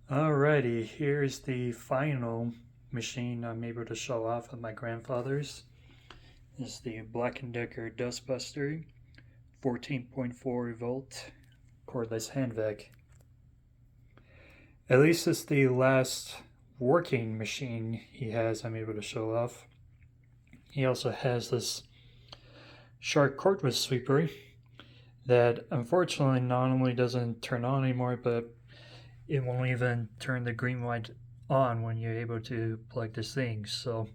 Alrighty, here's the final machine I'm able to show off of my grandfather's. This is the Black & Decker Dustbuster 14.4 volt cordless hand vac. At least it's the last working machine he has I'm able to show off. He also has this Shark cordless sweeper that unfortunately not only doesn't turn on anymore, but it won't even turn the green light on when you're able to plug this thing. So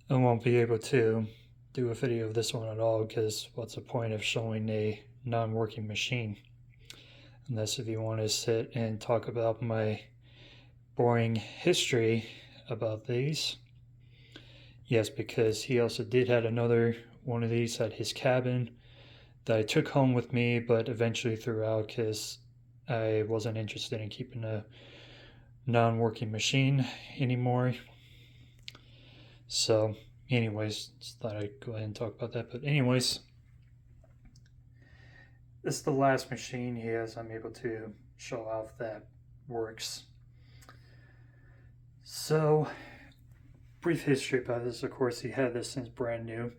I won't be able to do a video of this one at all because what's the point of showing a non-working machine? Unless if you want to sit and talk about my boring history about these. Yes, because he also did have another one of these at his cabin that I took home with me, but eventually threw out because I wasn't interested in keeping a non-working machine anymore. So, anyways, just thought I'd go ahead and talk about that. But anyways, this is the last machine he has I'm able to show off that works. So, brief history about this. Of course, he had this since brand new.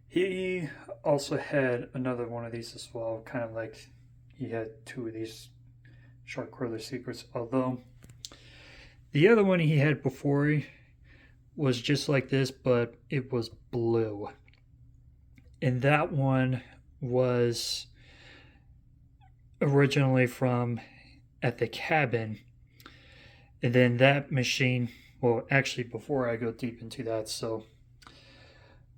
He also had another one of these as well, kind of like he had two of these Shark cordless secrets, although the other one he had before was just like this, but it was blue. And that one was originally from at the cabin. And then that machine, well, actually, before I go deep into that, so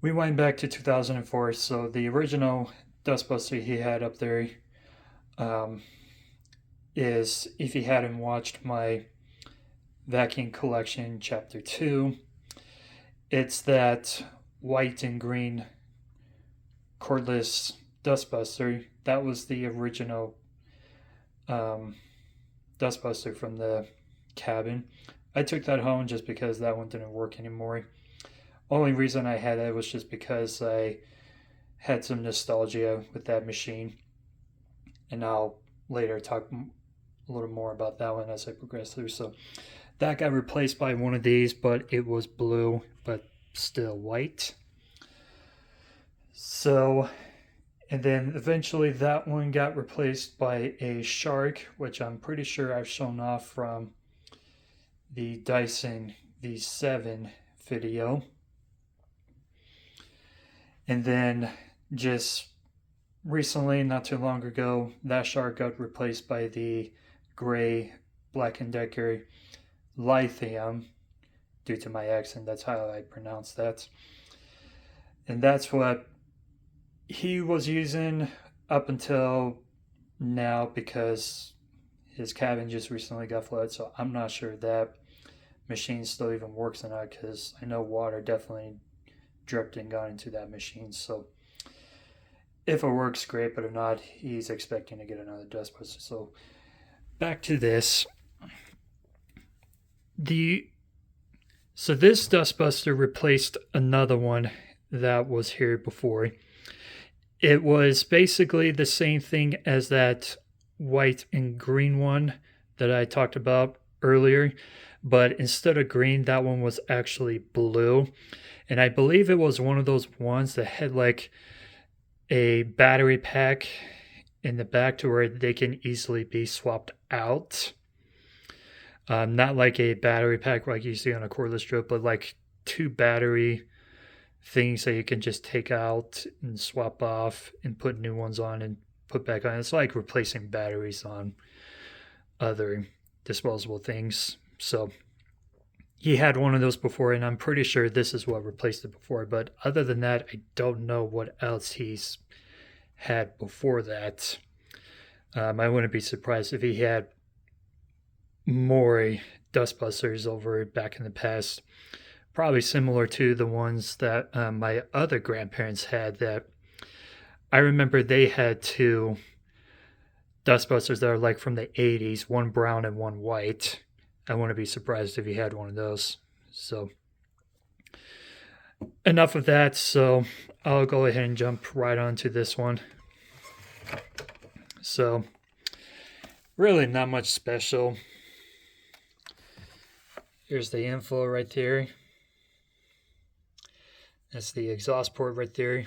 we went back to 2004. So the original Dustbuster he had up there is, if you hadn't watched my vacuum collection chapter 2, it's that white and green cordless dustbuster. That was the original dustbuster from the cabin. I took that home just because that one didn't work anymore. Only reason I had it was just because I had some nostalgia with that machine, and I'll later talk a little more about that one as I progress through. So that got replaced by one of these, but it was blue, but still white. So, and then eventually that one got replaced by a Shark, which I'm pretty sure I've shown off from the Dyson V7 video. And then just recently, not too long ago, that Shark got replaced by the gray Black & Decker Lithium, due to my accent, that's how I pronounce that. And that's what he was using up until now, because his cabin just recently got flooded, so I'm not sure that machine still even works or not, because I know water definitely dripped and got into that machine. So if it works, great, but if not, he's expecting to get another dustbuster. So back to this. So this dustbuster replaced another one that was here before. It was basically the same thing as that white and green one that I talked about earlier, but instead of green, that one was actually blue. And I believe it was one of those ones that had like a battery pack in the back to where they can easily be swapped out. Not like a battery pack like you see on a cordless strip, but like two battery things that you can just take out and swap off and put new ones on and put back on. It's like replacing batteries on other disposable things. So he had one of those before, and I'm pretty sure this is what replaced it before. But other than that, I don't know what else he's had before that. I wouldn't be surprised if he had more dustbusters over back in the past, probably similar to the ones that my other grandparents had. That I remember they had two dustbusters that are like from the 80s, one brown and one white. I wouldn't be surprised if he had one of those. So enough of that. So I'll go ahead and jump right onto this one. So Really not much special. Here's the info right there. That's the exhaust port right there.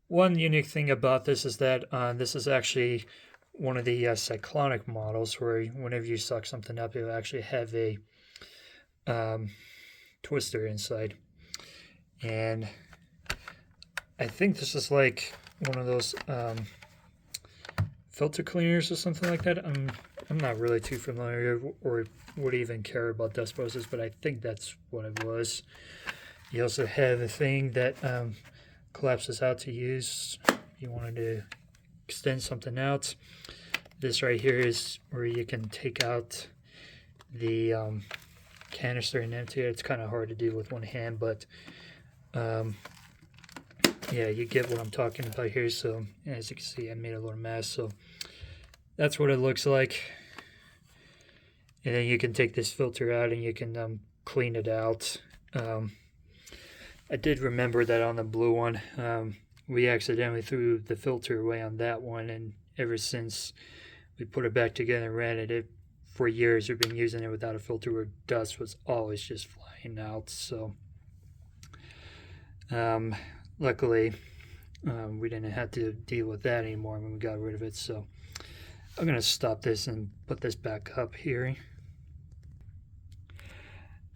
One unique thing about this is that this is actually one of the cyclonic models where whenever you suck something up, it'll actually have a twister inside. And I think this is like one of those filter cleaners or something like that. I'm not really too familiar or would even care about dust busters, but I think that's what it was. You also have a thing that collapses out to use if you wanted to extend something out. This right here is where you can take out the canister and empty it. It's kind of hard to do with one hand, but yeah, you get what I'm talking about here. So as you can see, I made a little mess, so that's what it looks like. And then you can take this filter out and you can clean it out. I did remember that on the blue one, we accidentally threw the filter away on that one, and ever since we put it back together and ran it, for years we've been using it without a filter where dust was always just flying out. So luckily we didn't have to deal with that anymore when we got rid of it. So I'm going to stop this and put this back up here.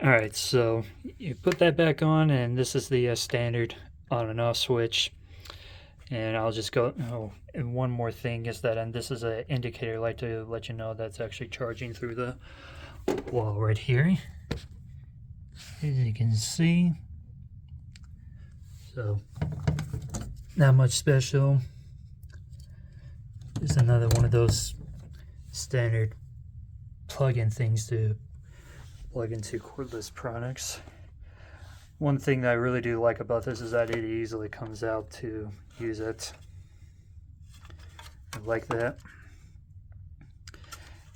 Alright, so you put that back on, and this is the standard on and off switch. And I'll just go, and one more thing is that, and this is an indicator light to let you know that's actually charging through the wall right here, as you can see. So, not much special. Just another one of those standard plug-in things to plug into cordless products. One thing that I really do like about this is that it easily comes out to use it. I like that.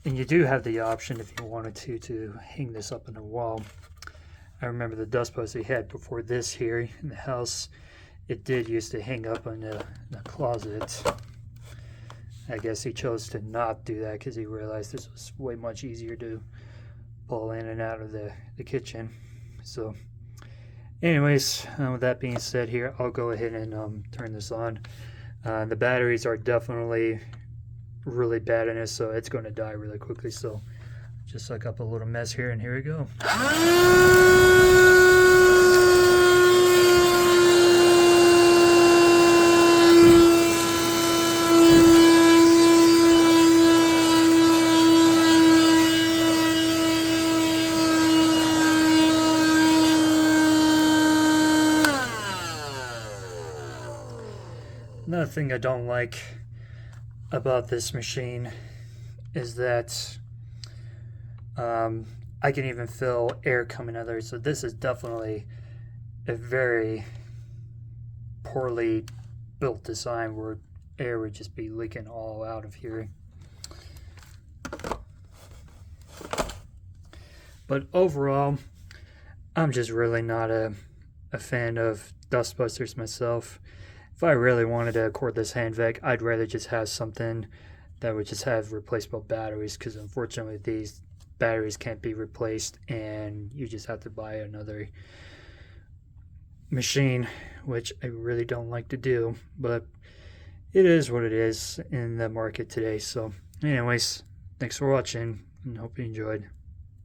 And you do have the option, if you wanted to hang this up on the wall. I remember the dust post we had before this here in the house, it did used to hang up in the closet. I guess he chose to not do that because he realized this was way much easier to pull in and out of the kitchen. So anyways, with that being said here, I'll go ahead and turn this on. The batteries are definitely really bad in this, so it's going to die really quickly. So just suck up a little mess here, and here we go. Another thing I don't like about this machine is that I can even feel air coming out of there. So this is definitely a very poorly built design where air would just be leaking all out of here. But overall, I'm just really not a fan of dustbusters myself. If I really wanted a cordless hand vac, I'd rather just have something that would just have replaceable batteries, because unfortunately these batteries can't be replaced and you just have to buy another machine, which I really don't like to do, but it is what it is in the market today. So anyways, thanks for watching and hope you enjoyed.